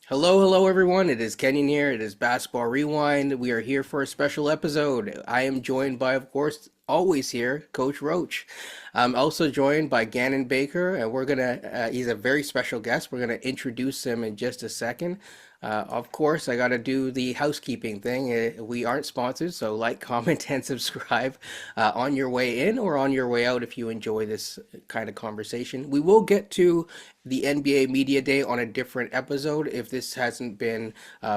Hello, hello, everyone. It is Kenyon here. It is Basketball Rewind. We are here for a special episode. I am joined by, of course, always here, Coach Roach. I'm also joined by Ganon Baker, and he's a very special guest. We're gonna introduce him in just a second. Of course, I gotta do the housekeeping thing. We aren't sponsored, so like, comment, and subscribe on your way in or on your way out if you enjoy this kind of conversation. We will get to the NBA Media Day on a different episode if this hasn't been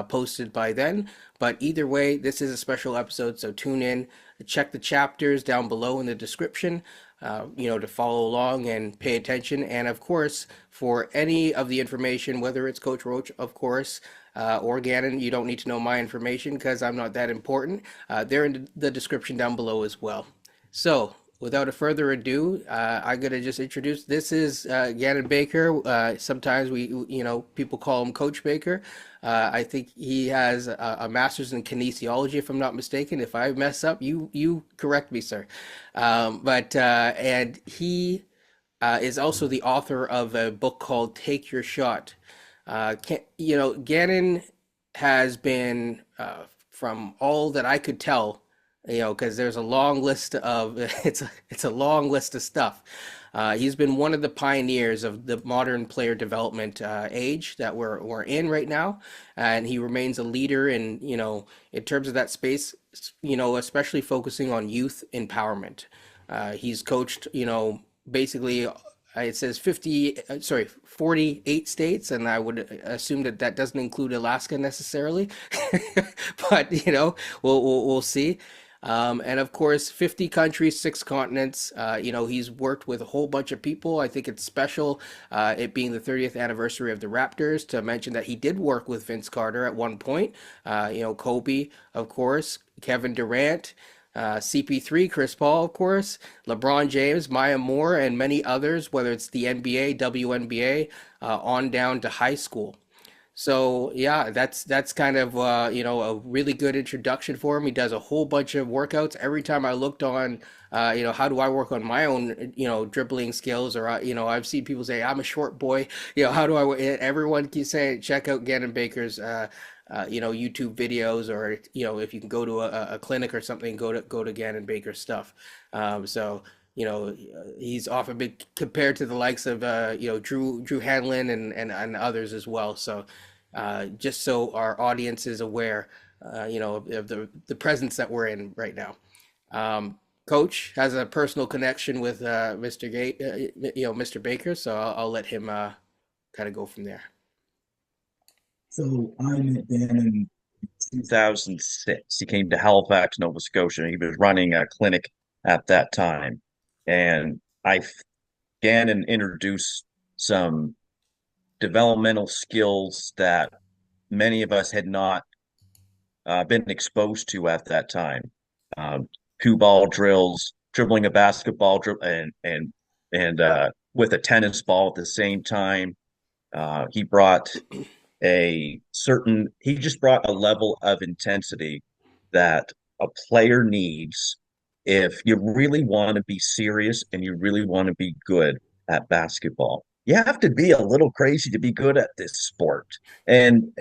posted by then. But either way, this is a special episode, so tune in, check the chapters down below in the description, to follow along and pay attention. And of course, for any of the information, whether it's Coach Roach, of course, or Gannon, you don't need to know my information because I'm not that important. They're in the description down below as well. So, without a further ado, I'm gonna just introduce. This is Ganon Baker. Sometimes people call him Coach Baker. I think he has a master's in kinesiology, if I'm not mistaken. If I mess up, you correct me, sir. And he is also the author of a book called Take Your Shot. Gannon has been, from all that I could tell, because there's a long list of it's a long list of stuff. He's been one of the pioneers of the modern player development age that we're in right now, and he remains a leader in terms of that space. Especially focusing on youth empowerment. He's coached, basically. It says 48 states, and I would assume that that doesn't include Alaska necessarily, but we'll see. And of course, 50 countries, six continents. He's worked with a whole bunch of people. I think it's special, it being the 30th anniversary of the Raptors, to mention that he did work with Vince Carter at one point. Kobe, of course, Kevin Durant, CP3, Chris Paul, of course, LeBron James, Maya Moore, and many others, whether it's the NBA, WNBA, on down to high school. So yeah, that's kind of a really good introduction for him. He does a whole bunch of workouts. Every time I looked on, how do I work on my own, dribbling skills, or I've seen people say I'm a short boy. How do I? Everyone keeps saying check out Gannon Baker's, YouTube videos, or if you can go to a clinic or something, go to Gannon Baker's stuff. So. He's often been compared to the likes of Drew Hanlon and others as well. So just so our audience is aware, of the presence that we're in right now. Coach has a personal connection with Mr. Baker, so I'll let him kind of go from there. So I met Dan in 2006. He came to Halifax, Nova Scotia. He was running a clinic at that time. And I began and introduced some developmental skills that many of us had not been exposed to at that time. Um, Two ball drills, dribbling a basketball and with a tennis ball at the same time. He brought he just brought a level of intensity that a player needs if you really want to be serious and you really want to be good at basketball. You have to be a little crazy to be good at this sport. And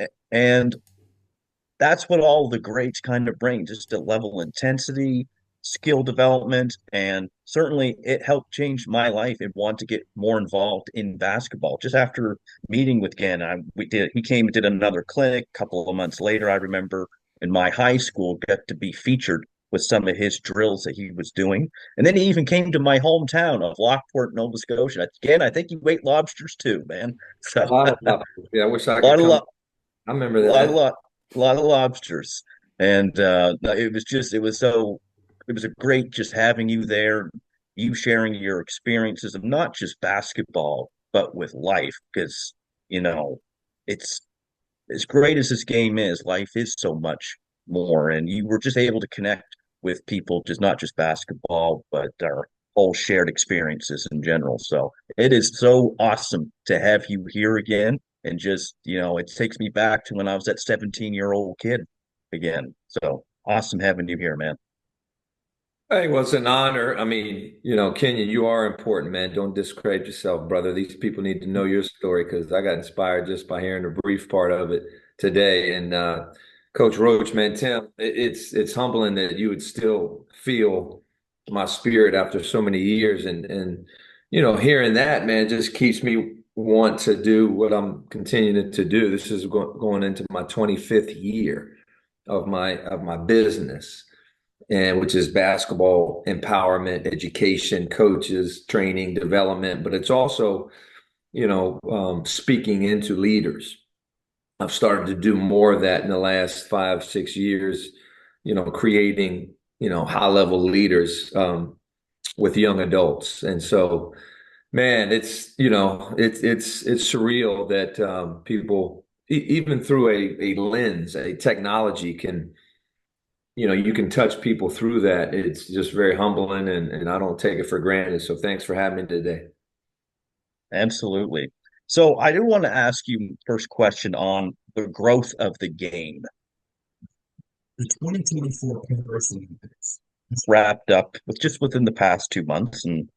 that's what all the greats kind of bring, just a level of intensity, skill development, and certainly it helped change my life and want to get more involved in basketball. Just after meeting with Gann, he came and did another clinic a couple of months later. I remember in my high school got to be featured with some of his drills that he was doing. And then he even came to my hometown of Lockport, Nova Scotia. Again, I think you ate lobsters too, man. So A lot of lobsters. Yeah, I wish I a lot could of come. lo- I remember a lot of that. lo- a lot of lobsters. And no, it was a great just having you there, you sharing your experiences of not just basketball, but with life. Because, you know, it's as great as this game is, life is so much more. And you were just able to connect with people, just not just basketball, but our whole shared experiences in general. So it is so awesome to have you here again. And just, it takes me back to when I was that 17-year-old kid again. So awesome having you here, man. Hey, well, it's an honor. I mean, Kenya, you are important, man. Don't discredit yourself, brother. These people need to know your story because I got inspired just by hearing a brief part of it today. And Coach Roach, man, Tim, it's humbling that you would still feel my spirit after so many years, and hearing that, man, just keeps me want to do what I'm continuing to do. This is going into my 25th year of my business, and which is basketball empowerment, education, coaches, training, development, but it's also, speaking into leaders. I've started to do more of that in the last 5, 6 years, creating, high level leaders with young adults. And so, man, it's surreal that people, even through a lens, a technology can, you can touch people through that. It's just very humbling, and I don't take it for granted. So thanks for having me today. Absolutely. So I do want to ask you first question on the growth of the game. The 2024 Paris Olympics wrapped up with just within the past 2 months, and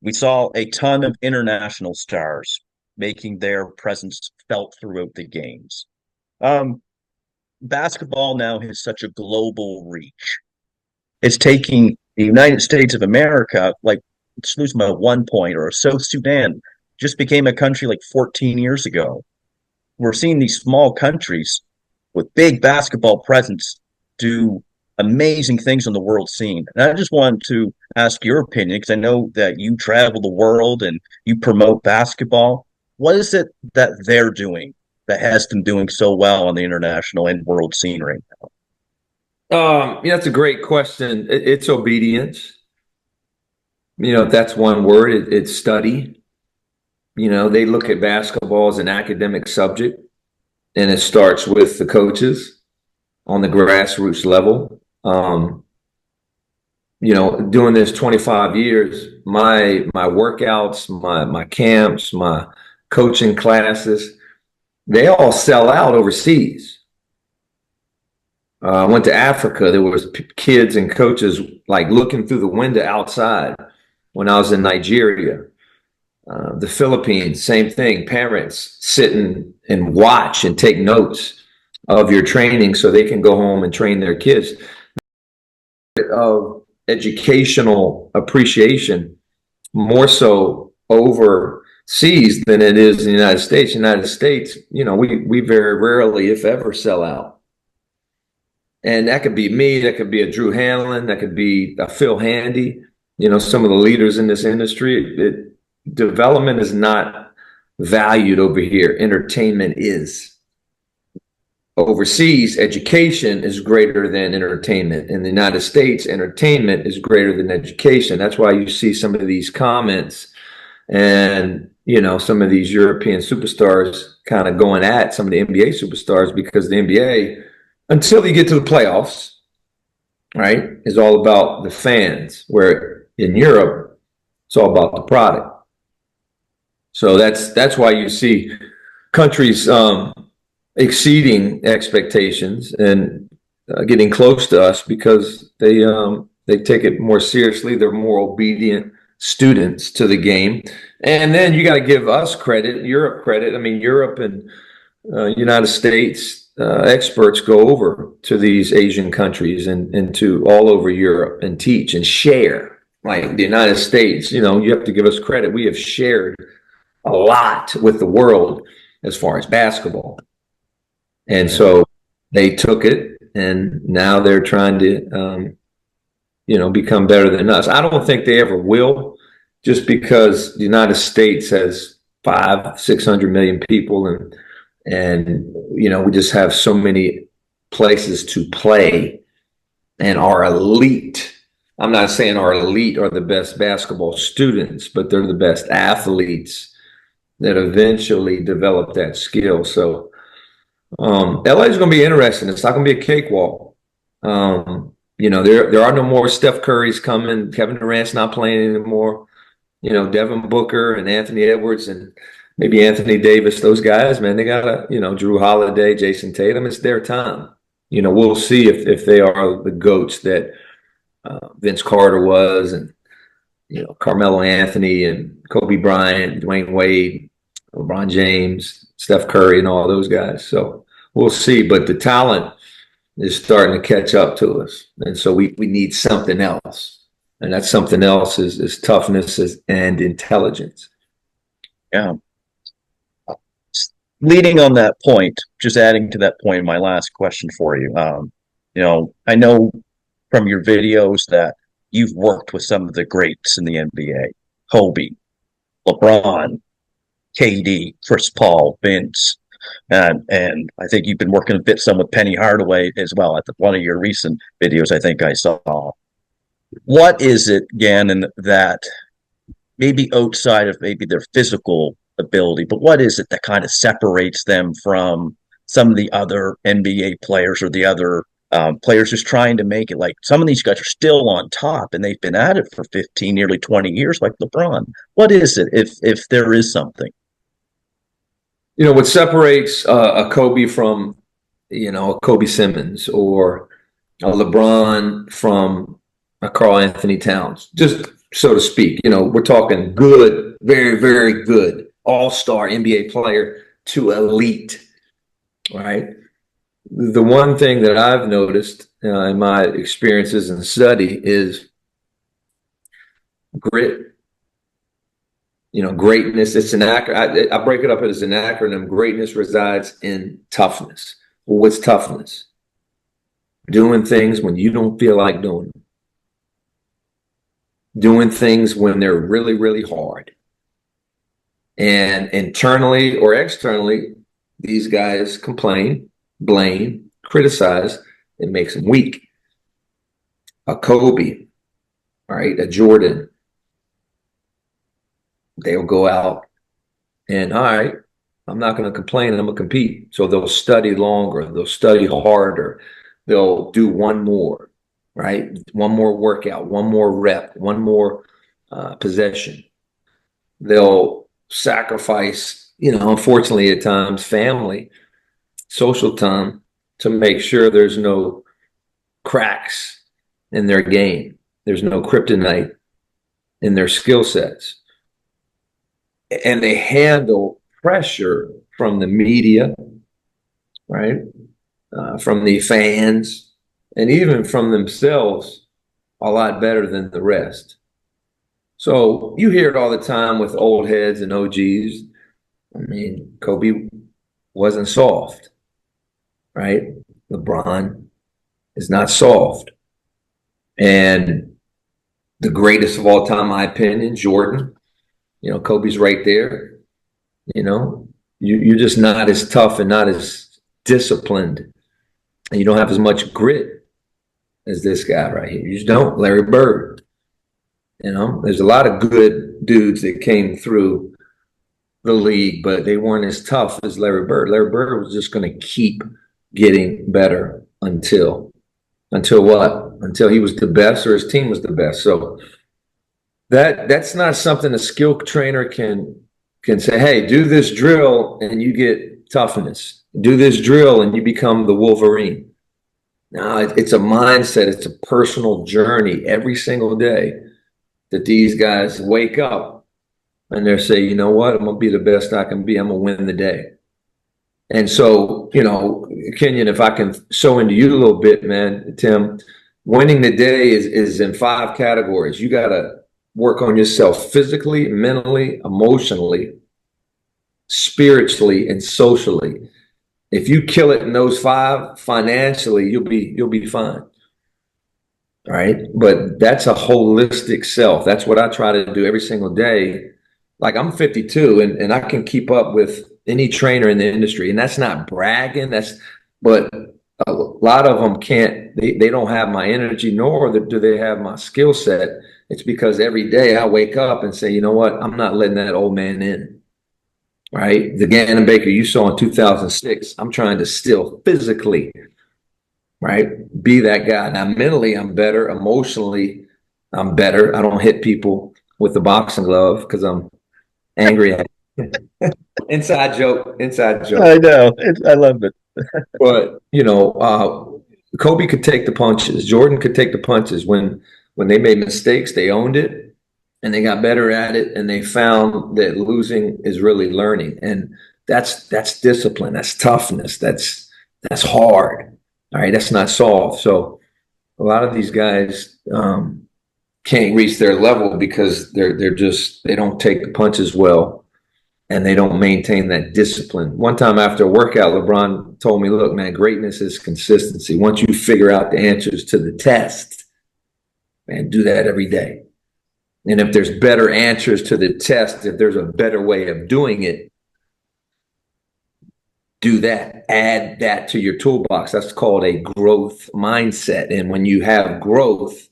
we saw a ton of international stars making their presence felt throughout the games. Um, Basketball now has such a global reach. It's taking the United States of America, like, let's lose my 1 point, or South Sudan just became a country like 14 years ago. We're seeing these small countries with big basketball presence do amazing things on the world scene. And I just wanted to ask your opinion because I know that you travel the world and you promote basketball. What is it that they're doing that has them doing so well on the international and world scene right now? Yeah, that's a great question. It's obedience. If that's one word, it's study. They look at basketball as an academic subject, and it starts with the coaches on the grassroots level. Doing this 25 years, my workouts, my camps, my coaching classes, they all sell out overseas. I went to Africa. There was kids and coaches like looking through the window outside when I was in Nigeria. The Philippines, same thing. Parents sitting and watch and take notes of your training so they can go home and train their kids. Of educational appreciation more so overseas than it is in the United States. United States, we very rarely, if ever, sell out. And that could be me, that could be a Drew Hanlon, that could be a Phil Handy, some of the leaders in this industry. Development is not valued over here. Entertainment is. Overseas, education is greater than entertainment. In the United States, entertainment is greater than education. That's why you see some of these comments and, some of these European superstars kind of going at some of the NBA superstars, because the NBA, until you get to the playoffs, right, is all about the fans, where in Europe, it's all about the product. So that's why you see countries exceeding expectations and getting close to us, because they take it more seriously. They're more obedient students to the game. And then you got to give us credit, Europe credit. I mean, Europe and United States experts go over to these Asian countries and to all over Europe and teach and share. Like the United States, you have to give us credit. We have shared a lot with the world as far as basketball. And so they took it, and now they're trying to, become better than us. I don't think they ever will, just because the United States has 500-600 million people, and we just have so many places to play, and our elite. I'm not saying our elite are the best basketball students, but they're the best athletes that eventually develop that skill. So LA is going to be interesting. It's not going to be a cakewalk. There are no more Steph Curry's coming. Kevin Durant's not playing anymore. Devin Booker and Anthony Edwards and maybe Anthony Davis, those guys, man, they got Drew Holiday, Jason Tatum. It's their time. We'll see if they are the GOATs that Vince Carter was, and Carmelo Anthony and Kobe Bryant, Dwayne Wade, LeBron James, Steph Curry, and all those guys. So we'll see. But the talent is starting to catch up to us, and so we need something else, and that something else is toughness and intelligence. Yeah. Leading on that point, just adding to that point, my last question for you. I know from your videos that you've worked with some of the greats in the NBA: Kobe, LeBron, KD, Chris Paul, Vince, and I think you've been working a bit some with Penny Hardaway as well at one of your recent videos. I think I saw. What is it, Gannon, that maybe outside of maybe their physical ability, but what is it that kind of separates them from some of the other NBA players or the other players just trying to make it? Like, some of these guys are still on top and they've been at it for 15, nearly 20 years, like LeBron. What is it, if there is something? What separates a Kobe from, a Kobe Simmons, or a LeBron from a Karl-Anthony Towns, just so to speak. We're talking good, very, very good, all-star NBA player to elite, right? The one thing that I've noticed in my experiences and study is grit. Greatness, it's an acronym. I break it up as an acronym. Greatness resides in toughness. Well, what's toughness? Doing things when you don't feel like doing them. Doing things when they're really, really hard. And internally or externally, these guys complain, blame, criticize. It makes them weak. A Kobe, all right, a Jordan, they'll go out and, all right, I'm not going to complain, I'm going to compete. So they'll study longer, they'll study harder, they'll do one more, right? One more workout, one more rep, one more possession. They'll sacrifice, unfortunately at times, family, social time to make sure there's no cracks in their game. There's no kryptonite in their skill sets. And they handle pressure from the media, right? From the fans, and even from themselves a lot better than the rest. So you hear it all the time with old heads and OGs. I mean, Kobe wasn't soft, right? LeBron is not soft. And the greatest of all time, in my opinion, Jordan, Kobe's right there. You're just not as tough and not as disciplined. And you don't have as much grit as this guy right here. You just don't. Larry Bird. There's a lot of good dudes that came through the league, but they weren't as tough as Larry Bird. Larry Bird was just going to keep getting better until what? Until he was the best or his team was the best. So that's not something a skill trainer can say, hey, do this drill and you get toughness. Do this drill and you become the Wolverine. No, it's a mindset. It's a personal journey every single day that these guys wake up and they say, you know what? I'm going to be the best I can be. I'm going to win the day. And so, Kenyon, if I can sew into you a little bit, man, Tim, winning the day is in 5 categories. You got to work on yourself physically, mentally, emotionally, spiritually, and socially. If you kill it in those 5, financially, you'll be fine. All right. But that's a holistic self. That's what I try to do every single day. Like, I'm 52 and I can keep up with any trainer in the industry. And that's not bragging. But a lot of them can't, they don't have my energy, nor do they have my skill set. It's because every day I wake up and say, you know what? I'm not letting that old man in. Right? The Ganon Baker you saw in 2006, I'm trying to still physically, right, be that guy. Now, mentally, I'm better. Emotionally, I'm better. I don't hit people with the boxing glove because I'm angry at it. Inside joke. I know. I love it. But, Kobe could take the punches. Jordan could take the punches. When they made mistakes, they owned it and they got better at it, and they found that losing is really learning. And that's discipline, that's toughness, that's hard. All right, that's not soft. So a lot of these guys can't reach their level because they're just they don't take the punches well and they don't maintain that discipline. One time after a workout, LeBron told me, look, man, greatness is consistency. Once you figure out the answers to the test, man, do that every day. And if there's better answers to the test, if there's a better way of doing it, do that. Add that to your toolbox. That's called a growth mindset. And when you have growth,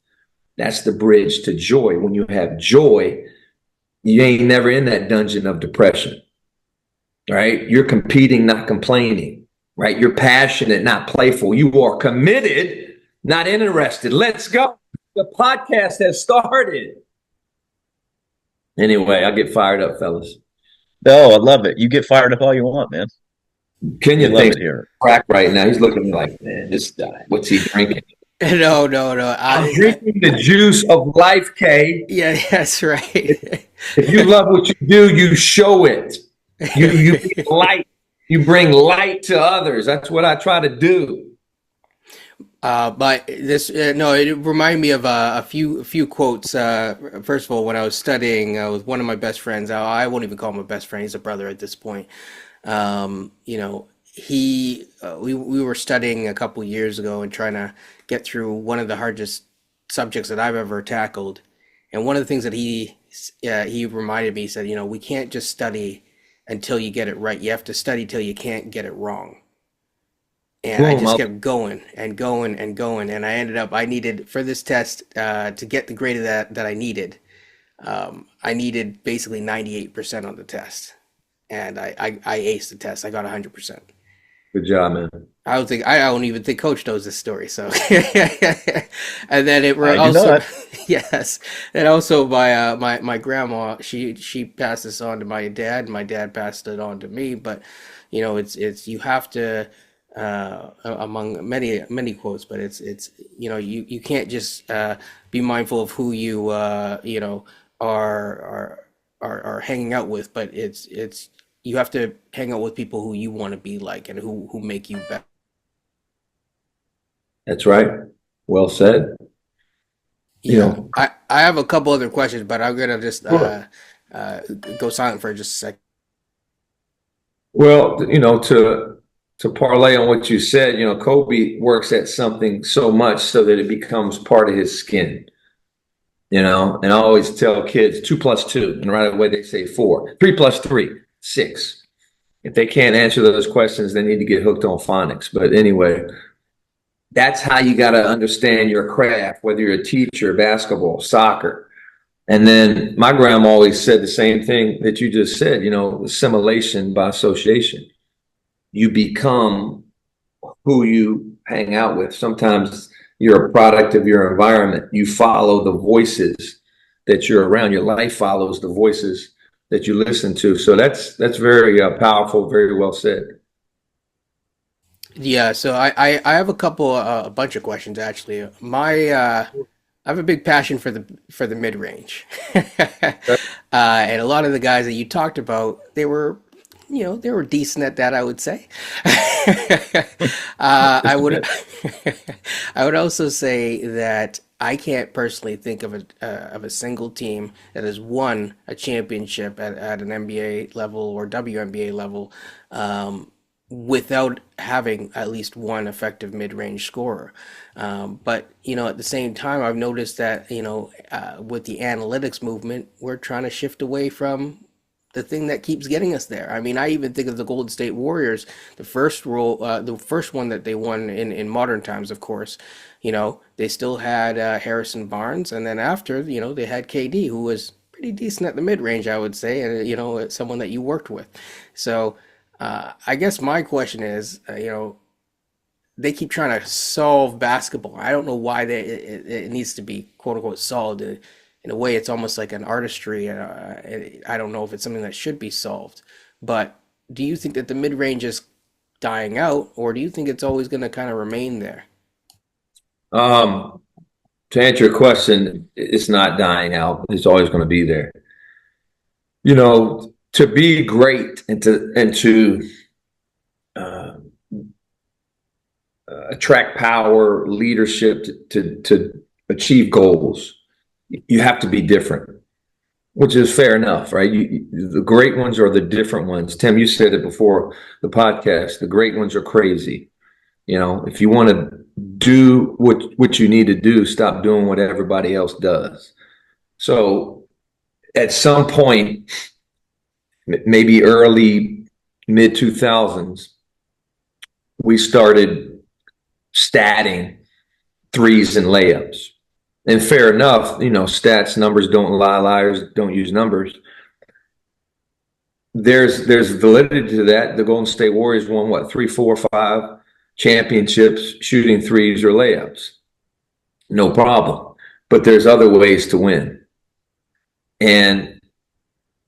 that's the bridge to joy. When you have joy, you ain't never in that dungeon of depression, right? You're competing, not complaining, right? You're passionate, not playful. You are committed, not interested. Let's go. The podcast has started. Anyway, I get fired up, fellas. No, I love it. You get fired up all you want, man. Kenya Love thinks it here. crack right now. He's looking at me like, man, this guy, what's he drinking? No. I'm drinking the juice of life, Kay. Yeah, that's right. If you love what you do, you show it. You bring light. You bring light to others. That's what I try to do. But this, no, it reminded me of a few quotes. First of all, when I was studying with one of my best friends, I won't even call him a best friend; he's a brother at this point. You know, we were studying a couple years ago and trying to get through one of the hardest subjects that I've ever tackled. And one of the things that he reminded me, he said, you know, we can't just study until you get it right. You have to study till you can't get it wrong. And I just kept going and going and going. And I needed, for this test, to get the grade of that I needed, I needed basically 98% on the test. And I aced the test. I got 100%. Good job, man. I don't even think Coach knows this story. So, and then it I do also, not. yes, and also my grandma, she passed this on to my dad. My dad passed it on to me. But you know, it's you have to, among many quotes, but it's you know, you can't just be mindful of who you you know are hanging out with, but it's you have to hang out with people who you want to be like and who make you better. That's right. Well said. You Yeah, know, I have a couple other questions, but I'm gonna just sure. go silent for just a second. Well, you know, to parlay on what you said, you know, Kobe works at something so much so that it becomes part of his skin. You know, and I always tell kids 2 + 2, and right away they say 4. 3 + 3, 6. If they can't answer those questions, they need to get hooked on phonics. But anyway, that's how you got to understand your craft, whether you're a teacher, basketball, soccer. And then my grandma always said the same thing that you just said, you know, assimilation by association. You become who you hang out with. Sometimes you're a product of your environment. You follow the voices that you're around. Your life follows the voices that you listen to. So that's very powerful, very well said. Yeah, so I have a bunch of questions actually. I have a big passion for the mid range, and a lot of the guys that you talked about, they were, you know, they were decent at that, I would say. I would I would also say that I can't personally think of a single team that has won a championship at an NBA level or WNBA level without having at least one effective mid-range scorer. But you know, at the same time, I've noticed that you know, with the analytics movement, we're trying to shift away from the thing that keeps getting us there. I mean, I even think of the Golden State Warriors, the first one that they won in modern times, of course. You know, they still had Harrison Barnes, and then after, you know, they had KD, who was pretty decent at the mid range, I would say, and you know, it's someone that you worked with. So, I guess my question is, you know, they keep trying to solve basketball. I don't know why it needs to be quote unquote solved. In a way, it's almost like an artistry. I don't know if it's something that should be solved. But do you think that the mid range is dying out, or do you think it's always going to kind of remain there? To answer your question, it's not dying out. It's always going to be there. You know, to be great and to uh, attract power, leadership, to achieve goals, you have to be different, which is fair enough, right? The great ones are the different ones. Tim, you said it before the podcast. The great ones are crazy. You know, if you want to do what you need to do, stop doing what everybody else does. So at some point, maybe early mid 2000s, we started statting threes and layups. And fair enough, you know, stats, numbers don't lie, liars don't use numbers. There's validity to that. The Golden State Warriors won what, 3, 4, 5 championships shooting threes or layups. No problem. But there's other ways to win. And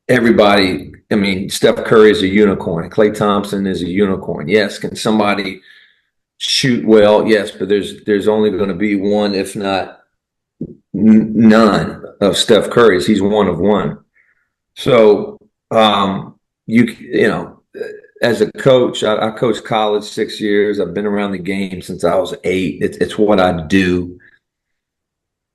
everybody, I mean, Steph Curry is a unicorn. Klay Thompson is a unicorn. Yes. Can somebody shoot well? Yes, but there's only going to be one, if not none, of Steph Curry's. He's one of one. So you know, as a coach, I coached college 6 years. I've been around the game since I was 8. It's what I do.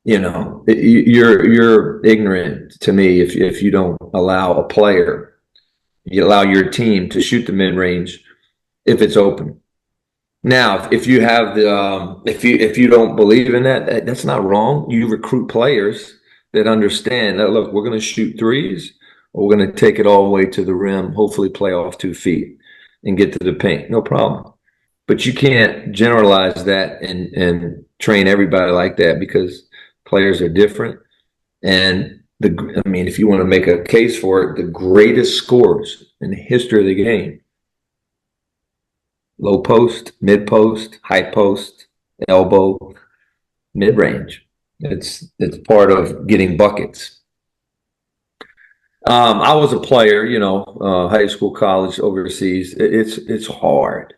You know, you're ignorant to me if you don't allow a player, you allow your team to shoot the mid range if it's open. Now, if you have the if you don't believe in that, that's not wrong. You recruit players that understand that, look, we're going to shoot threes, or we're going to take it all the way to the rim, hopefully play off 2 feet and get to the paint. No problem. But you can't generalize that and train everybody like that, because players are different. And I mean, if you want to make a case for it, the greatest scorers in the history of the game: low post, mid post, high post, elbow, mid range. It's part of getting buckets. I was a player, you know, high school, college, overseas. It's hard.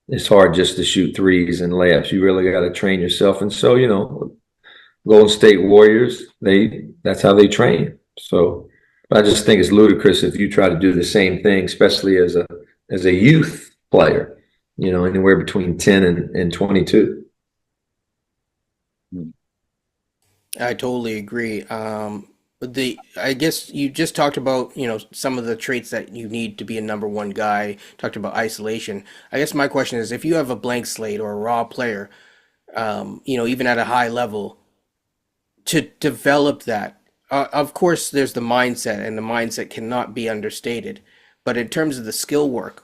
It's hard just to shoot threes and layups. You really got to train yourself. And so, you know, Golden State Warriors, that's how they train. So I just think it's ludicrous if you try to do the same thing, especially as a youth player, you know, anywhere between 10 and 22. I totally agree. I guess you just talked about, you know, some of the traits that you need to be a number one guy. Talked about isolation. I guess my question is, if you have a blank slate or a raw player, you know, even at a high level, to develop that, of course, there's the mindset, and the mindset cannot be understated. But in terms of the skill work,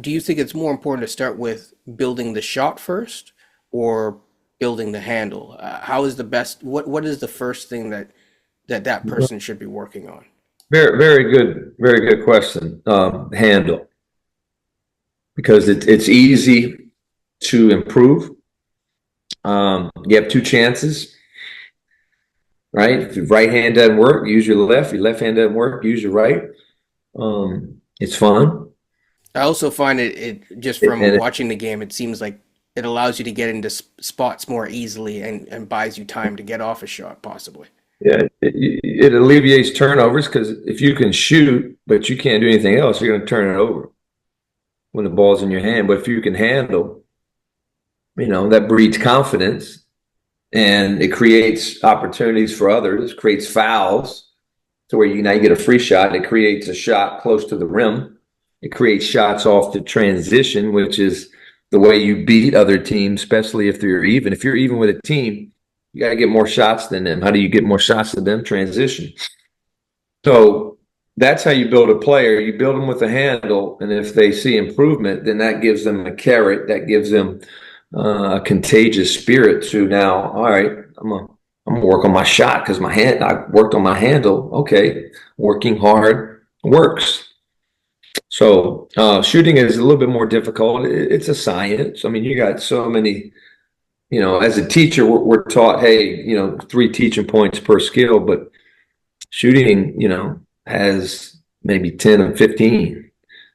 do you think it's more important to start with building the shot first, or building the handle? How is the best? What is the first thing that person should be working on? Very good question. Handle, because it's easy to improve. You have 2 chances, right? If your right hand doesn't work, use your left. Your left hand doesn't work, use your right. It's fun. I also find it just from watching the game, it seems like it allows you to get into spots more easily, and buys you time to get off a shot, possibly. Yeah, it alleviates turnovers, because if you can shoot but you can't do anything else, you're going to turn it over when the ball's in your hand. But if you can handle, you know, that breeds confidence, and it creates opportunities for others, creates fouls to where now you get a free shot. It creates a shot close to the rim. It creates shots off the transition, which is the way you beat other teams, especially if they're even. If you're even with a team, you got to get more shots than them. How do you get more shots than them? Transition. So that's how you build a player. You build them with a handle, and if they see improvement, then that gives them a carrot. That gives them a contagious spirit to, now, all right, I'm gonna work on my shot, because I worked on my handle. Okay, working hard works. So shooting is a little bit more difficult. It's a science. I mean, you got so many. You know, as a teacher, we're taught, hey, you know, 3 teaching points per skill, but shooting, you know, has maybe 10 and 15.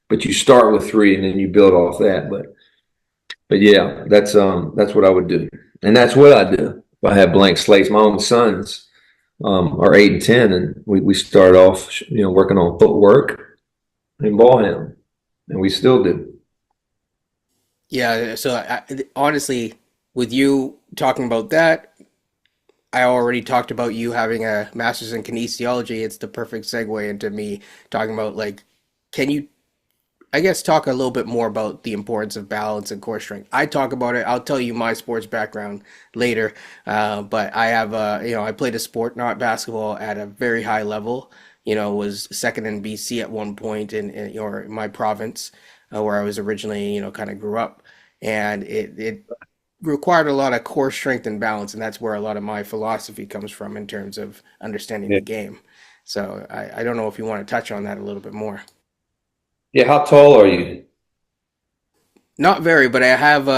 But you start with 3 and then you build off that. But but yeah, that's what I would do, and that's what I do. If I have blank slates, my own sons are 8 and 10, and we start off, working on footwork and ball handling, and we still do. Yeah, so honestly, with you talking about that, I already talked about you having a master's in kinesiology. It's the perfect segue into me talking about like, can you, I guess, talk a little bit more about the importance of balance and core strength? I talk about it. I'll tell you my sports background later. But I have, I played a sport, not basketball, at a very high level. Was second in BC at one point or my province, where I was originally, kind of grew up, and it required a lot of core strength and balance, and that's where a lot of my philosophy comes from in terms of understanding Yeah. the game. So I don't know if you want to touch on that a little bit more. Yeah. How tall are you? Not very, but I have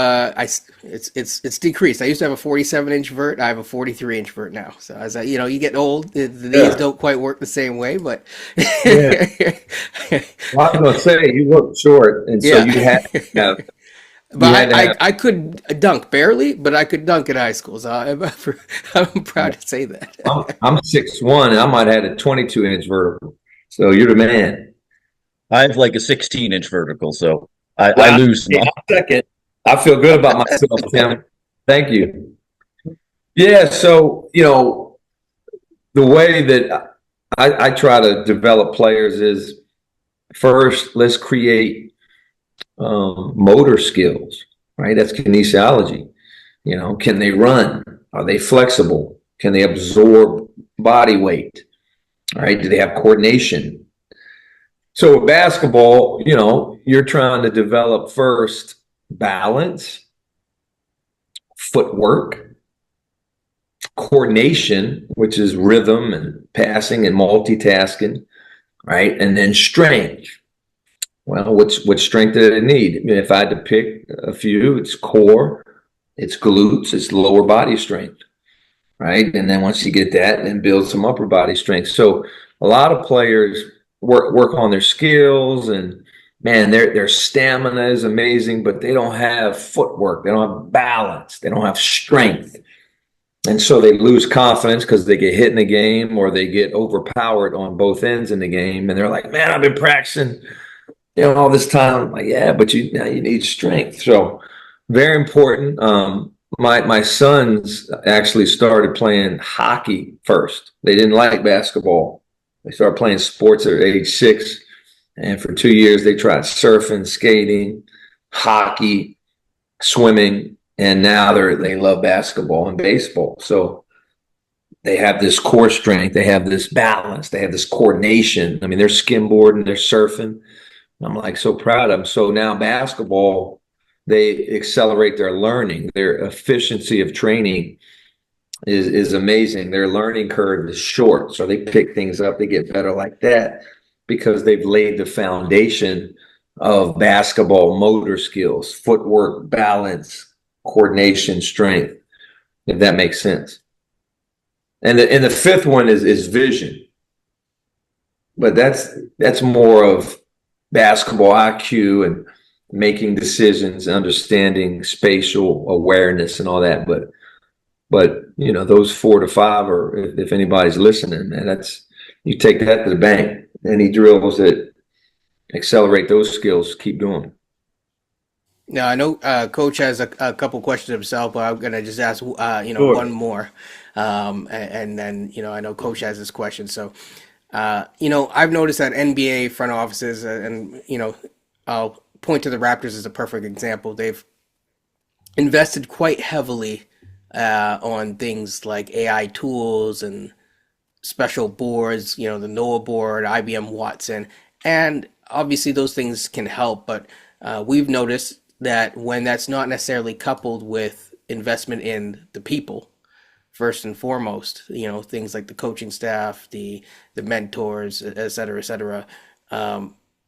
it's decreased. I used to have a 47-inch vert. I have a 43-inch vert now. So as you get old, the knees Yeah. don't quite work the same way, but Yeah. Well, I was going to say you look short, and so yeah. you had to have But you had to have. I could dunk barely, but I could dunk in high school. So I'm proud to say that. I'm 6'1", and I might have had a 22-inch vertical. So you're the man. I have like a 16-inch vertical, so I Well, lose hey, none. I'm second. I feel good about myself, Tim. Thank you. Yeah. So the way that I try to develop players is first, let's create motor skills. Right. That's kinesiology. Can they run? Are they flexible? Can they absorb body weight? All right. Do they have coordination? So with basketball, you're trying to develop first balance, footwork, coordination, which is rhythm and passing and multitasking, right? And then strength. Well, what strength do they need? I mean, if I had to pick a few, it's core, it's glutes, it's lower body strength, right? And then once you get that, then build some upper body strength. So a lot of players work on their skills, and man, their stamina is amazing, but they don't have footwork, they don't have balance, they don't have strength. And so they lose confidence because they get hit in the game or they get overpowered on both ends in the game. And they're like, man, I've been practicing, all this time. I'm like, yeah, but now you need strength. So very important. My sons actually started playing hockey first. They didn't like basketball. They started playing sports at age 6. And for 2 years, they tried surfing, skating, hockey, swimming, and now they love basketball and baseball. So they have this core strength, they have this balance, they have this coordination. I mean, they're skimboarding, they're surfing. I'm like so proud of them. So now basketball, they accelerate their learning, their efficiency of training is amazing. Their learning curve is short, so they pick things up, they get better like that because they've laid the foundation of basketball motor skills, footwork, balance, coordination, strength, if that makes sense. And the fifth one is vision, but that's more of basketball IQ and making decisions, understanding spatial awareness and all that. But those 4 to 5, or if anybody's listening, man, that's you take that to the bank. Any drills that accelerate those skills, keep doing. Now I know Coach has a couple questions himself, but I'm gonna just ask Sure. one more, and then I know Coach has this question. So I've noticed that NBA front offices, and I'll point to the Raptors as a perfect example. They've invested quite heavily on things like AI tools and special boards, the NOAA board, IBM Watson, and obviously those things can help, but we've noticed that when that's not necessarily coupled with investment in the people, first and foremost, things like the coaching staff, the mentors, et cetera,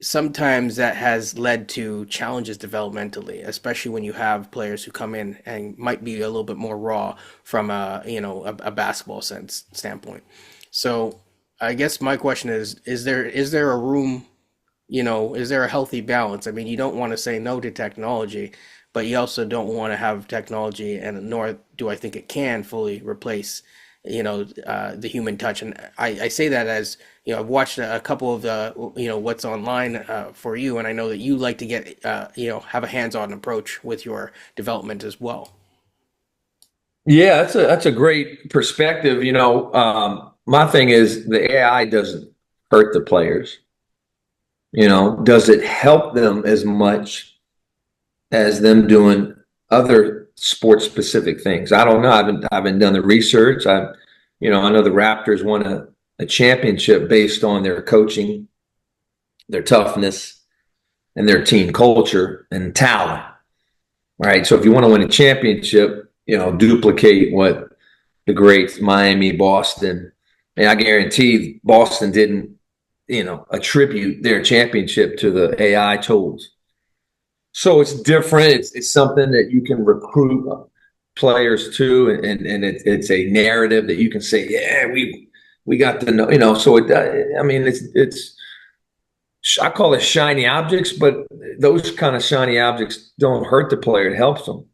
sometimes that has led to challenges developmentally, especially when you have players who come in and might be a little bit more raw from a basketball standpoint. So I guess my question is there a room, is there a healthy balance? I mean, you don't want to say no to technology, but you also don't want to have technology, and nor do I think it can fully replace, the human touch. And I say that as, I've watched a couple of the, what's online for you, and I know that you like to get, have a hands-on approach with your development as well. Yeah, that's a great perspective. My thing is the AI doesn't hurt the players. Does it help them as much as them doing other sports specific things? I don't know. I haven't done the research. I know the Raptors won a championship based on their coaching, their toughness, and their team culture and talent. Right. So if you want to win a championship, duplicate what the greats, Miami, Boston, and I guarantee Boston didn't, attribute their championship to the AI tools. So it's different. It's something that you can recruit players to, and it's a narrative that you can say, yeah, we got to know, so it's I call it shiny objects, but those kind of shiny objects don't hurt the player. It helps them.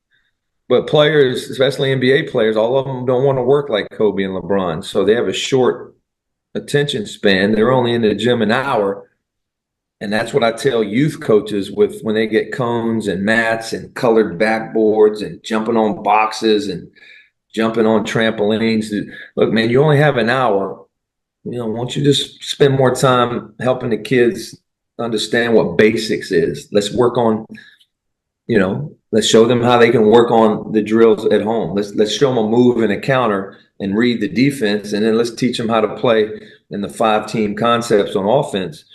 But players, especially NBA players, all of them don't want to work like Kobe and LeBron. So they have a short attention span. They're only in the gym an hour. And that's what I tell youth coaches when they get cones and mats and colored backboards and jumping on boxes and jumping on trampolines. Look, man, you only have an hour. Won't you just spend more time helping the kids understand what basics is? Let's work on, let's show them how they can work on the drills at home. Let's show them a move and a counter and read the defense, and then let's teach them how to play in the 5-team concepts on offense,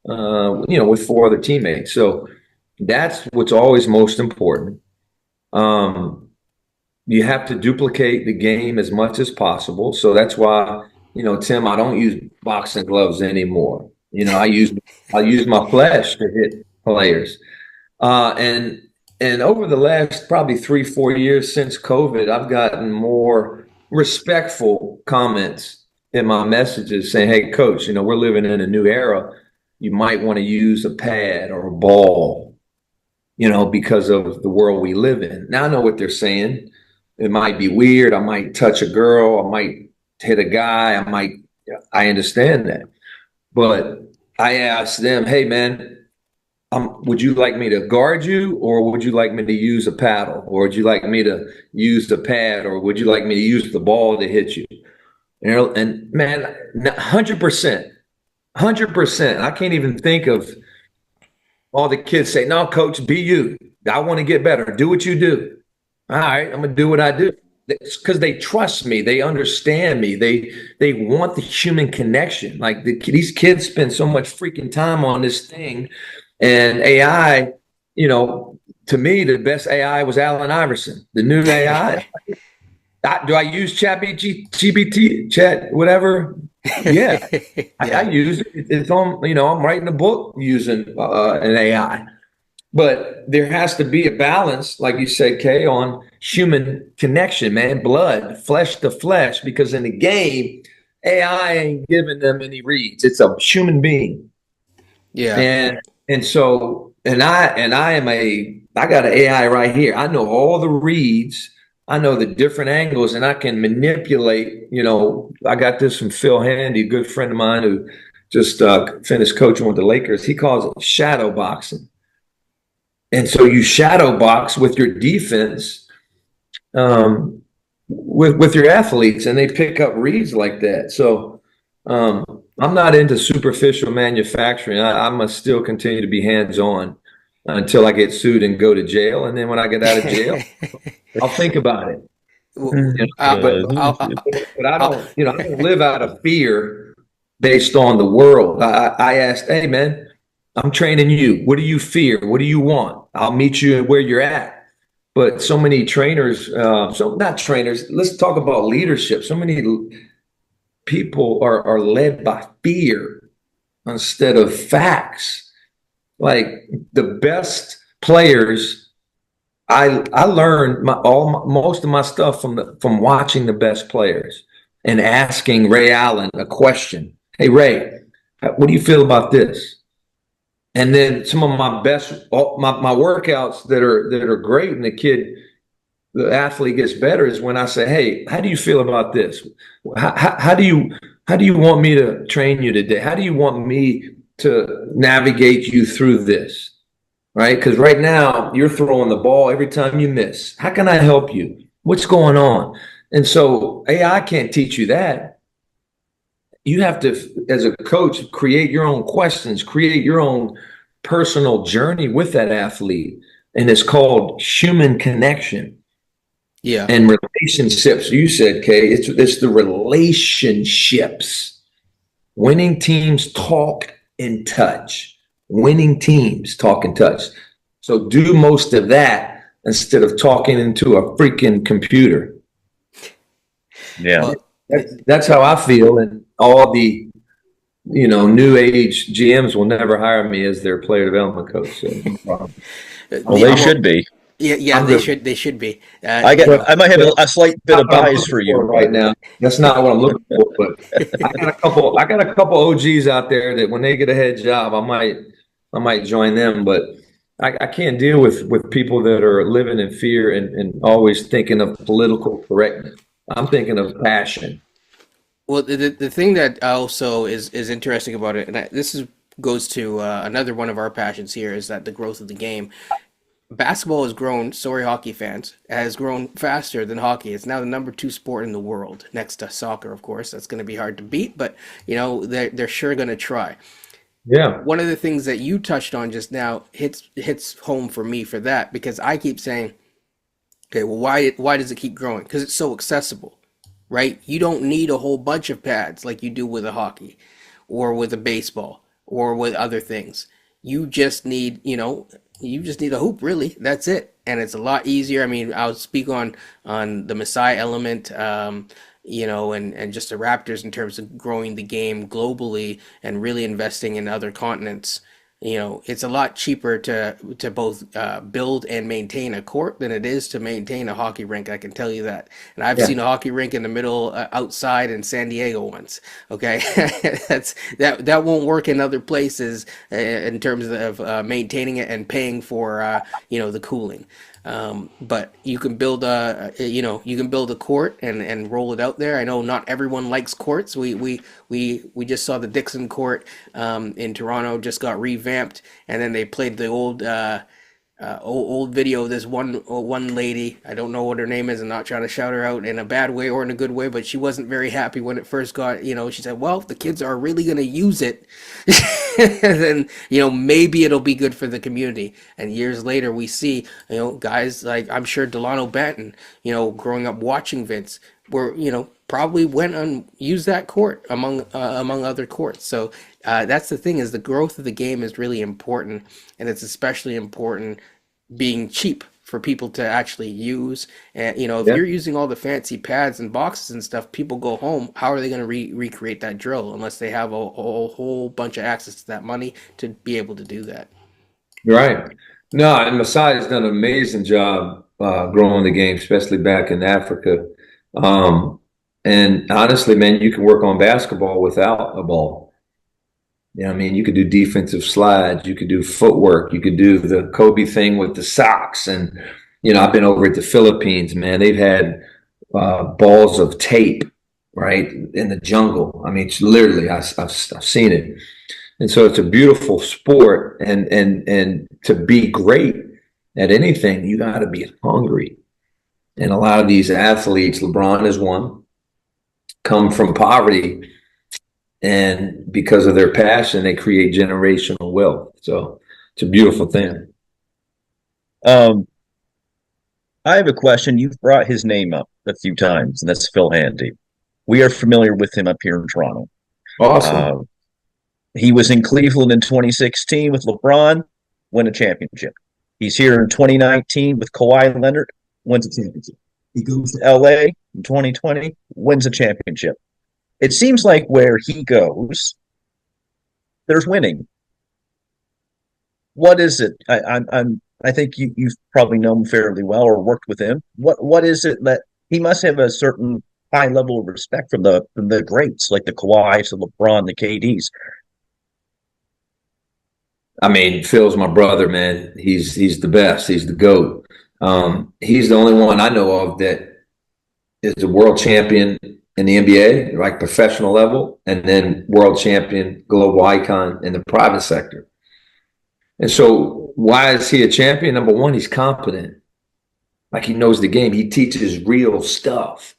with 4 other teammates. So that's what's always most important. You have to duplicate the game as much as possible. So that's why, Tim, I don't use boxing gloves anymore. I use my flesh to hit players. And over the last probably 3-4 years since COVID, I've gotten more respectful comments in my messages saying, hey, coach, we're living in a new era. You might want to use a pad or a ball, because of the world we live in. Now I know what they're saying. It might be weird. I might touch a girl. I might hit a guy. I understand that. But I asked them, hey, man, would you like me to guard you, or would you like me to use a paddle, or would you like me to use the pad, or would you like me to use the ball to hit you? And man, 100%. I can't even think of all the kids say, no, coach, be you. I want to get better. Do what you do. All right, I'm going to do what I do. It's because they trust me. They understand me. They want the human connection. Like these kids spend so much freaking time on this thing. And AI, to me, the best AI was Allen Iverson, the new AI. Do I use GPT, chat, whatever? Yeah, I use it. It's on, I'm writing a book using an AI. But there has to be a balance, like you said, Kay, on human connection, man, blood, flesh to flesh, because in the game, AI ain't giving them any reads. It's a human being. Yeah. And so, I got an AI right here. I know all the reads. I know the different angles, and I can manipulate, I got this from Phil Handy, a good friend of mine who just finished coaching with the Lakers. He calls it shadow boxing. And so you shadow box with your defense, with your athletes, and they pick up reads like that. So I'm not into superficial manufacturing. I must still continue to be hands-on until I get sued and go to jail. And then when I get out of jail, I'll think about it. But I don't live out of fear based on the world. I asked, hey, man, I'm training you. What do you fear? What do you want? I'll meet you where you're at. But so many trainers, not trainers, let's talk about leadership. So many people are led by fear instead of facts. Like the best players, I learned most of my stuff from watching the best players and asking Ray Allen a question. Hey, Ray, what do you feel about this? And then some of my best, my workouts that are great, and the athlete gets better is when I say, "Hey, how do you feel about this? How do you want me to train you today? How do you want me to navigate you through this?" Right? Because right now you're throwing the ball every time you miss. How can I help you? What's going on? And so AI can't teach you that. You have to, as a coach, create your own questions, create your own personal journey with that athlete. And it's called human connection Yeah. and relationships. You said, Kay, it's the relationships. Winning teams talk and touch. Winning teams talk and touch. So do most of that instead of talking into a freaking computer. Yeah. Well, That's how I feel. And all the new age GMs will never hire me as their player development coach. So no problem. Well, they should be. Yeah, I'm they just should. They should be. I might have a slight bit not of what I'm bias looking for you, right now. That's not what I'm looking for. But I got a couple OGs out there that when they get a head job, I might join them. But I can't deal with people that are living in fear and always thinking of political correctness. I'm thinking of passion. Well, the thing that also is interesting about it, and goes to another one of our passions here, is that the growth of the game. Basketball has grown, sorry, hockey fans, has grown faster than hockey. It's now the number two sport in the world, next to soccer, of course. That's going to be hard to beat, but they're sure going to try. Yeah. One of the things that you touched on just now hits home for me for that, because I keep saying, okay, well, why does it keep growing? Because it's so accessible, right? You don't need a whole bunch of pads like you do with a hockey or with a baseball or with other things. You just need, you just need a hoop, really. That's it. And it's a lot easier. I mean, I'll speak on the Messiah element, and just the Raptors in terms of growing the game globally and really investing in other continents. It's a lot cheaper to both build and maintain a court than it is to maintain a hockey rink. I can tell you that. And I've Yeah. seen a hockey rink in the middle outside in San Diego once. Okay, that won't work in other places in terms of maintaining it and paying for the cooling. But you can build a court and roll it out there. I know not everyone likes courts. We just saw the Dixon court in Toronto just got revamped, and then they played the old video of this one lady. I don't know what her name is. I'm not trying to shout her out in a bad way or in a good way, but she wasn't very happy when it first got. She said, "Well, if the kids are really going to use it, then maybe it'll be good for the community." And years later, we see guys like, I'm sure, Delano Banton, growing up watching Vince, were probably went and used that court among other courts. So that's the thing, is the growth of the game is really important, and it's especially important being cheap for people to actually use. And if Yeah. you're using all the fancy pads and boxes and stuff, people go home. How are they going to recreate that drill unless they have a whole bunch of access to that money to be able to do that? Right. No, and Masai has done an amazing job growing the game, especially back in Africa. Um, and honestly, man, you can work on basketball without a ball. Yeah, I mean, you could do defensive slides, you could do footwork, you could do the Kobe thing with the socks. And, I've been over at the Philippines, man. They've had balls of tape, right, in the jungle. I mean, it's literally, I've seen it. And so it's a beautiful sport. And to be great at anything, you got to be hungry. And a lot of these athletes, LeBron is one, come from poverty. And because of their passion, they create generational wealth. So it's a beautiful thing. Um, I have a question. You've brought his name up a few times, and that's Phil Handy. We are familiar with him up here in Toronto. Awesome. Uh, he was in Cleveland in 2016 with LeBron, win a championship. He's here in 2019 with Kawhi Leonard, wins a championship. He goes to LA in 2020, wins a championship. It seems like where he goes, there's winning. What is it? I think you've probably known him fairly well or worked with him. What is it that he must have a certain high level of respect from the greats like the Kawhis, the LeBron, the KDs? I mean, Phil's my brother, man. He's the best. He's the GOAT. He's the only one I know of that is a world champion in the NBA, like professional level, and then world champion, global icon in the private sector. And so, why is he a champion? Number one, he's competent. Like he knows the game. He teaches real stuff.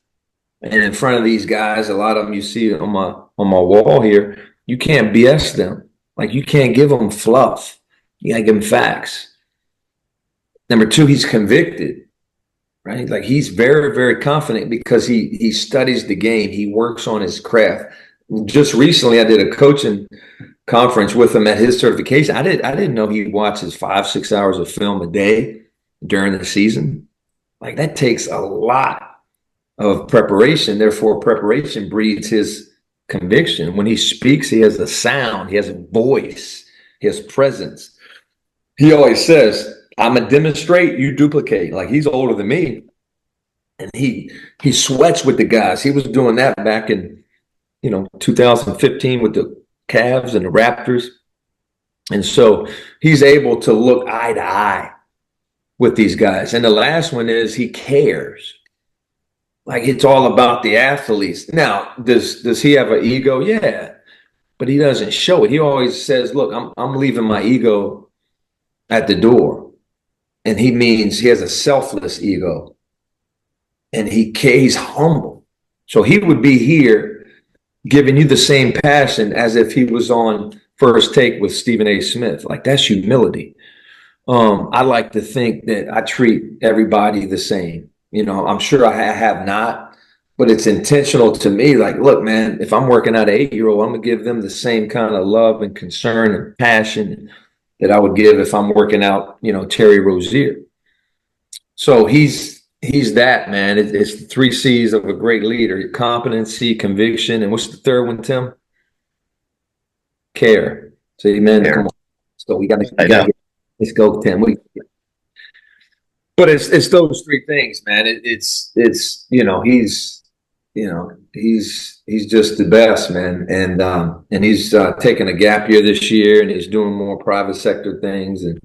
And in front of these guys, a lot of them you see on my wall here, you can't BS them. Like you can't give them fluff. You gotta give them facts. Number two, he's convicted, right? Like he's very, very confident because he studies the game. He works on his craft. Just recently, I did a coaching conference with him at his certification. I didn't know he watches 5-6 hours of film a day during the season. Like that takes a lot of preparation. Therefore, preparation breeds his conviction. When he speaks, he has a sound, he has a voice, he has presence. He always says, I'm gonna demonstrate, you duplicate. Like he's older than me. And he sweats with the guys. He was doing that back in 2015 with the Cavs and the Raptors. And so he's able to look eye to eye with these guys. And the last one is he cares. Like it's all about the athletes. Now, does he have an ego? Yeah, but he doesn't show it. He always says, "Look, I'm leaving my ego at the door," and he means he has a selfless ego, and he's humble. So he would be here giving you the same passion as if he was on First Take with Stephen A. Smith. Like that's humility. I like to think that I treat everybody the same. I'm sure I have not, but it's intentional to me. Like, look, man, if I'm working out an 8-year-old, I'm gonna give them the same kind of love and concern and passion that I would give if I'm working out, Terry Rozier. So he's that, man. It's the 3 C's of a great leader: competency, conviction, and what's the third one, Tim? Care. So, man, come on. So we gotta let's go, Tim. But it's those 3 things, man. It's he's just the best, man. And he's taking a gap year this year, and he's doing more private sector things, and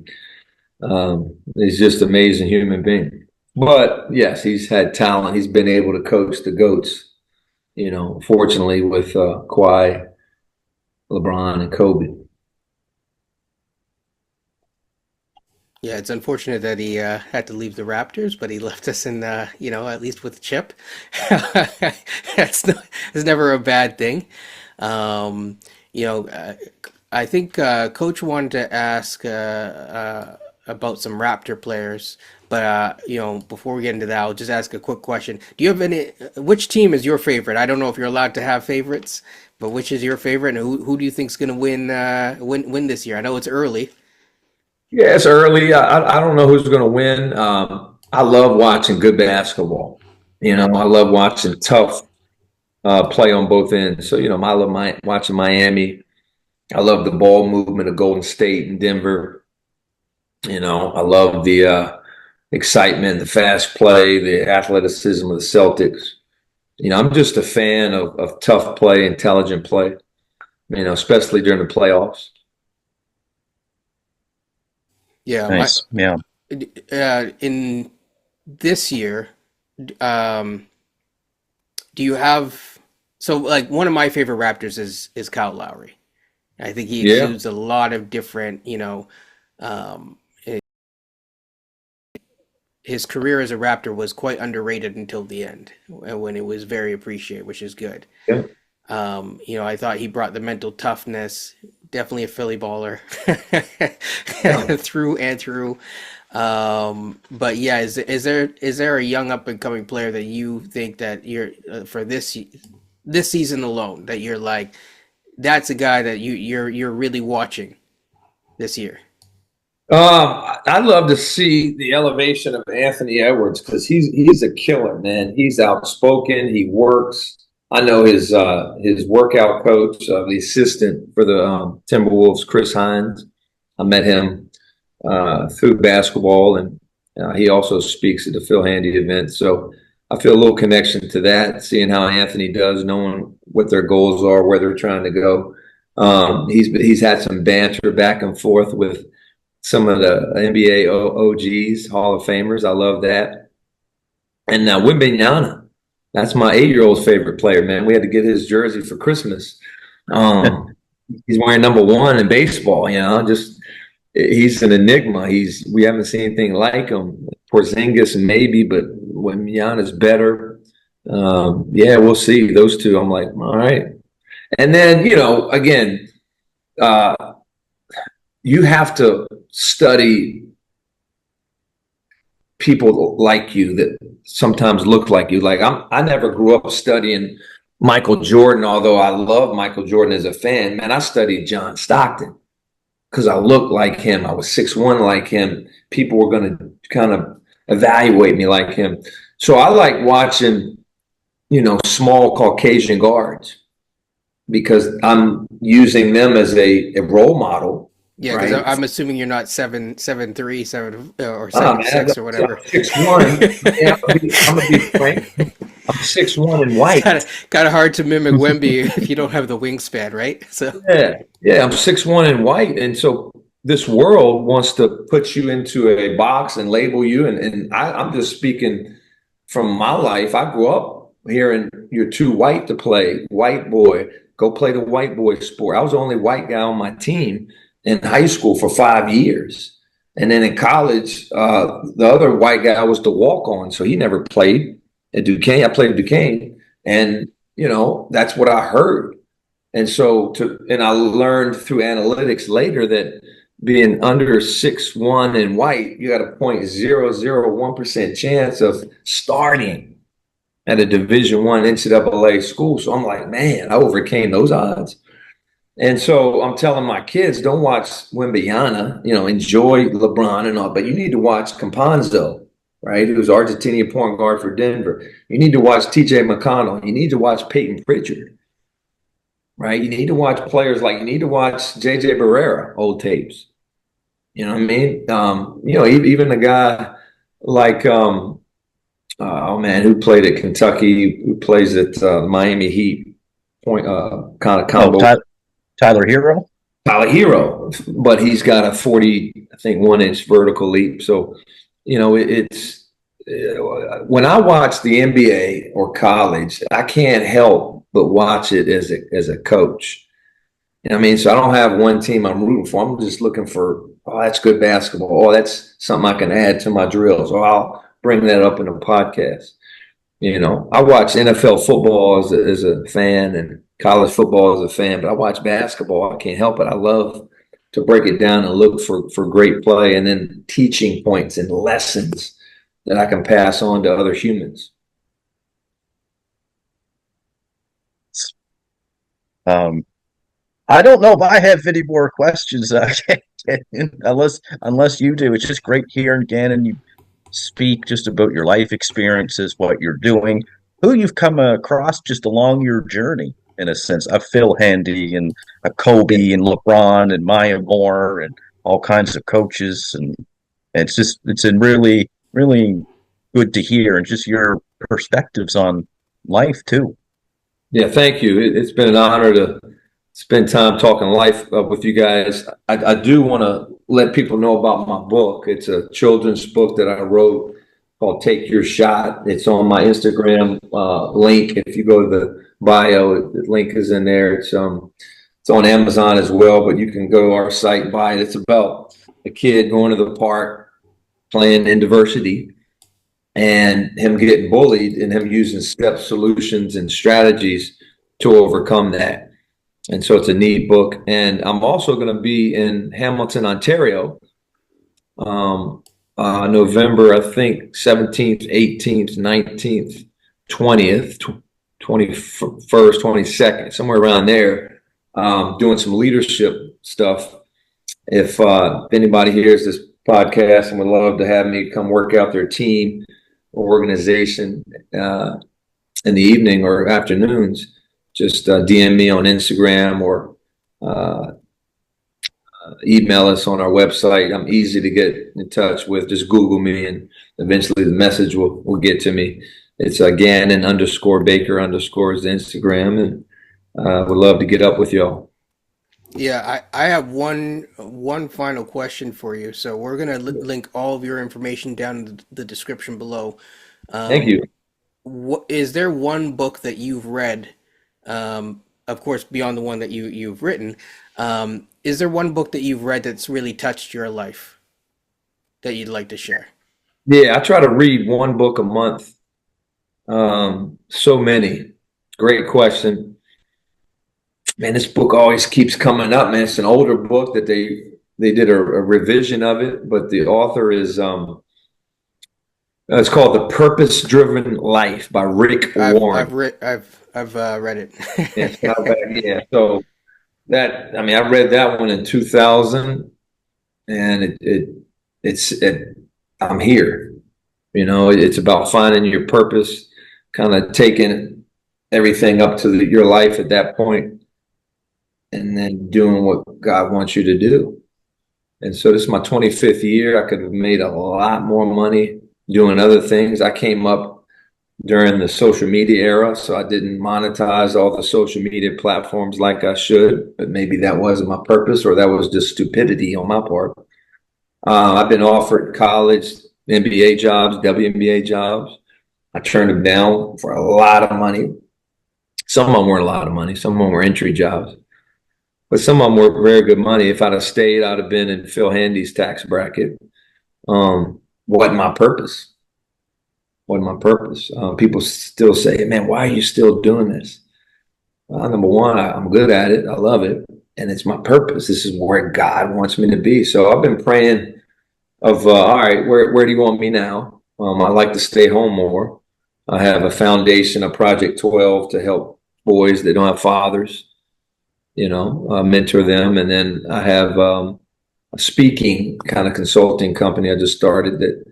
he's just an amazing human being. But yes, he's had talent. He's been able to coach the GOATs, fortunately with Kawhi, LeBron, and Kobe. Yeah, it's unfortunate that he had to leave the Raptors, but he left us in, at least with a chip. That's it's never a bad thing. Um, you know, uh, I think Coach wanted to ask about some Raptor players, but before we get into that, I'll just ask a quick question. Do you have any? Which team is your favorite? I don't know if you're allowed to have favorites, but which is your favorite, and who do you think's going to win this year? I know it's early. Yeah, it's early. I don't know who's going to win. I love watching good basketball. I love watching tough play on both ends. So, I love watching Miami. I love the ball movement of Golden State and Denver. I love the excitement, the fast play, the athleticism of the Celtics. I'm just a fan of tough play, intelligent play, especially during the playoffs. Yeah, Nice. Yeah. in this year, um, do you have so like one of my favorite Raptors is Kyle Lowry. I think he Yeah. exudes a lot of different, um, his career as a Raptor was quite underrated until the end, when it was very appreciated, which is good. Yeah. I thought he brought the mental toughness, definitely a Philly baller Yeah. through and through. But yeah, is there a young up and coming player that you think that you're for this season alone that you're like that's a guy that you're really watching this year? I'd love to see the elevation of Anthony Edwards because he's a killer, man. He's outspoken. He works. I know his workout coach, the assistant for the Timberwolves, Chris Hines. I met him through basketball, and he also speaks at the Phil Handy event. So I feel a little connection to that, seeing how Anthony does, knowing what their goals are, where they're trying to go. He's had some banter back and forth with some of the NBA OGs, Hall of Famers. I love that. And now Wembanyama, that's my 8-year-old's favorite player, man. We had to get his jersey for Christmas. He's wearing #1 in baseball, just he's an enigma. We haven't seen anything like him. Porzingis maybe, but Wembanyama's better. We'll see those two. I'm like, all right. And then, again, you have to study people like you that sometimes look like you. Like I never grew up studying Michael Jordan, although I love Michael Jordan as a fan. Man, I studied John Stockton because I looked like him. I was 6'1" like him. People were going to kind of evaluate me like him. So I like watching, small Caucasian guards because I'm using them as a role model. Yeah, because right? I'm assuming you're not 7'3", 7 or Man, 7'6" or whatever. 6'1". Yeah, I'm gonna be frank. I'm 6'1" and white. Kind of hard to mimic Wemby if you don't have the wingspan, right? So yeah, I'm 6'1" and white, and so this world wants to put you into a box and label you. And I'm just speaking from my life. I grew up hearing you're too white to play. White boy, go play the white boy sport. I was the only white guy on my team in high school for 5 years. And then in college, the other white guy was the walk-on. So he never played at Duquesne. I played at Duquesne. And, that's what I heard. And so and I learned through analytics later that being under 6'1" and white, you got a 0.001% chance of starting at a Division I NCAA school. So I'm like, man, I overcame those odds. And so I'm telling my kids, don't watch Wembanyama, enjoy LeBron and all, but you need to watch Campazzo, right? Who's Argentinian point guard for Denver. You need to watch TJ McConnell. You need to watch Peyton Pritchard, right? You need to watch players you need to watch JJ Barrera, old tapes. You know what I mean? Even a guy like, who played at Kentucky, who plays at Miami Heat, kind of combo. Tyler Hero? Tyler Hero, but he's got a 1-inch vertical leap. So, it's when I watch the NBA or college, I can't help but watch it as a coach. You know what I mean? So I don't have one team I'm rooting for. I'm just looking for, that's good basketball. Oh, that's something I can add to my drills. Or I'll bring that up in a podcast. I watch NFL football as a fan and college football as a fan, but I watch basketball. I can't help it. I love to break it down and look for great play and then teaching points and lessons that I can pass on to other humans. I don't know if I have any more questions, unless you do. It's just great hearing Ganon you speak just about your life experiences, what you're doing, who you've come across just along your journey. In a sense, a Phil Handy and a Kobe and LeBron and Maya Moore and all kinds of coaches, and it's really, really good to hear, and just your perspectives on life too. Yeah, thank you. It's been an honor to spend time talking life with you guys. I do want to let people know about my book. It's a children's book that I wrote called Take Your Shot. It's on my Instagram link. If you go to the bio, the link is in there. It's on Amazon as well, but you can go to our site and buy it. It's about a kid going to the park, playing in diversity, and him getting bullied and him using step solutions and strategies to overcome that. And so it's a neat book. And I'm also going to be in Hamilton, Ontario, November, I think 17th, 18th, 19th, 20th, 21st, 22nd, somewhere around there, doing some leadership stuff. If anybody hears this podcast and would love to have me come work out their team or organization in the evening or afternoons, just DM me on Instagram or email us on our website. I'm easy to get in touch with. Just Google me and eventually the message will get to me. It's Ganon _Baker_ is the Instagram, and would love to get up with y'all. Yeah, I have one final question for you. So we're gonna link all of your information down in the description below. Thank Um, you. what is there one book that you've read, of course, beyond the one that you've written, is there one book that you've read that's really touched your life that you'd like to share? Yeah, I try to read one book a month. So many. Great question. Man, this book always keeps coming up, man. It's an older book that they did a revision of it, but the author is it's called The Purpose Driven Life by Rick Warren. I've read Yeah, it's not it. bad. Yeah. So that I mean, I read that one in 2000, and it I'm here. You know, it's about finding your purpose, kind of taking everything up to your life at that point, and then doing what God wants you to do. And so this is my 25th year. I could have made a lot more money doing other things. I came up during the social media era, so I didn't monetize all the social media platforms like I should, but maybe that wasn't my purpose or that was just stupidity on my part. I've been offered college, MBA jobs, WNBA jobs. I turned them down for a lot of money. Some of them weren't a lot of money. Some of them were entry jobs, but some of them were very good money. If I'd have stayed, I'd have been in Phil Handy's tax bracket. Wasn't my purpose. Wasn't my purpose. People still say, "Man, why are you still doing this?" Number one, I'm good at it. I love it, and it's my purpose. This is where God wants me to be. So I've been praying of, all right, where do you want me now? I like to stay home more. I have a foundation, a Project 12, to help boys that don't have fathers, mentor them. And then I have a speaking kind of consulting company I just started that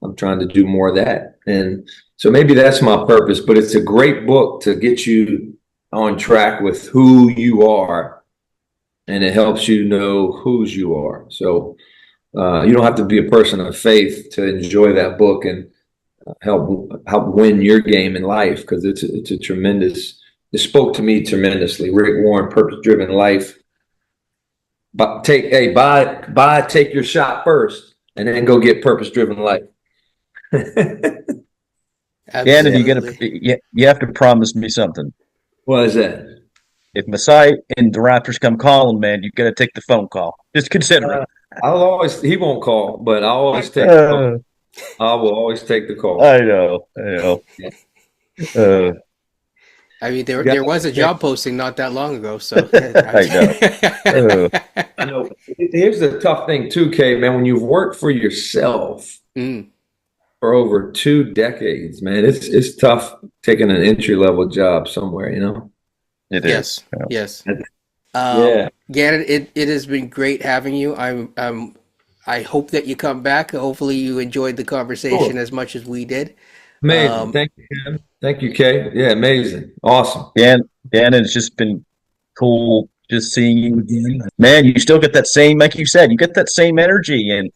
I'm trying to do more of that. And so maybe that's my purpose, but it's a great book to get you on track with who you are, and it helps you know whose you are. So you don't have to be a person of faith to enjoy that book and help win your game in life, because it's a tremendous. It spoke to me tremendously. Rick Warren, Purpose Driven Life. But take your shot first, and then go get Purpose Driven Life. Gannon, you Absolutely. you have to promise me something. What is that? If Masai and the Raptors come calling, man, you got to take the phone call. Just consider it. He won't call, but I'll always take the call. Uh, I will always take the call. I know. Uh, I mean, there yeah, there was a job posting not that long ago, so I know. Uh, I know. Here's the tough thing too, Kay, man. When you've worked for yourself Mm, for over 2 decades, man, it's tough taking an entry level job somewhere, you know? it is. yes, yes. Yeah. Gannon, it has been great having you. I hope that you come back. Hopefully, you enjoyed the conversation Cool. as much as we did. Amazing. Um, Thank you, Kim. Thank you, Kay. Yeah, amazing. Awesome. Dan, it's just been cool just seeing you again. Man, you still get that same, like you said, you get that same energy. And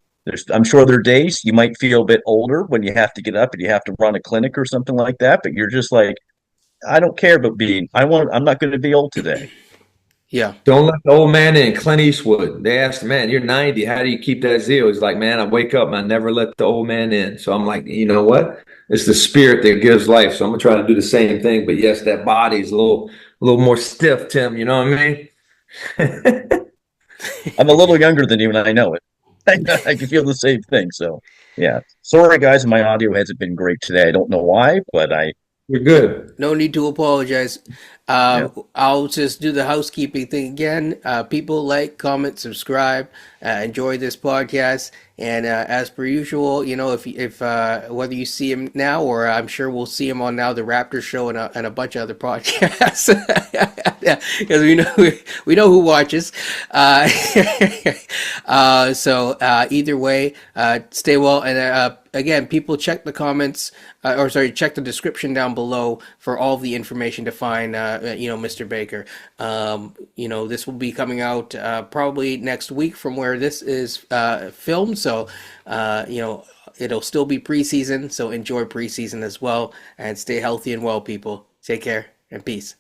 I'm sure there are days you might feel a bit older when you have to get up and you have to run a clinic or something like that. But you're just like, I don't care about I'm not going to be old today. yeah, Don't let the old man in. Clint Eastwood. They asked, man, you're 90. How do you keep that zeal? He's like, man, I wake up and I never let the old man in. So I'm like, you know what? It's the spirit that gives life. So I'm gonna try to do the same thing. But yes, that body's a little more stiff, Tim. You know what I mean? I'm a little younger than you, and I know it. I can feel the same thing. So, yeah. Sorry, guys, my audio hasn't been great today. I don't know why, but You're no, good. no need to apologize. yeah. I'll just do the housekeeping thing again. People like, comment, subscribe, enjoy this podcast, and as per usual, if whether you see him now or I'm sure we'll see him on now the Raptors show and a bunch of other podcasts, because we know who watches. Uh, so either way, stay well, and again, people check the comments, or sorry, check the description down below for all of the information to find, Mr. Baker. This will be coming out probably next week from where this is filmed. So, it'll still be preseason. So enjoy preseason as well, and stay healthy and well, people. Take care and peace.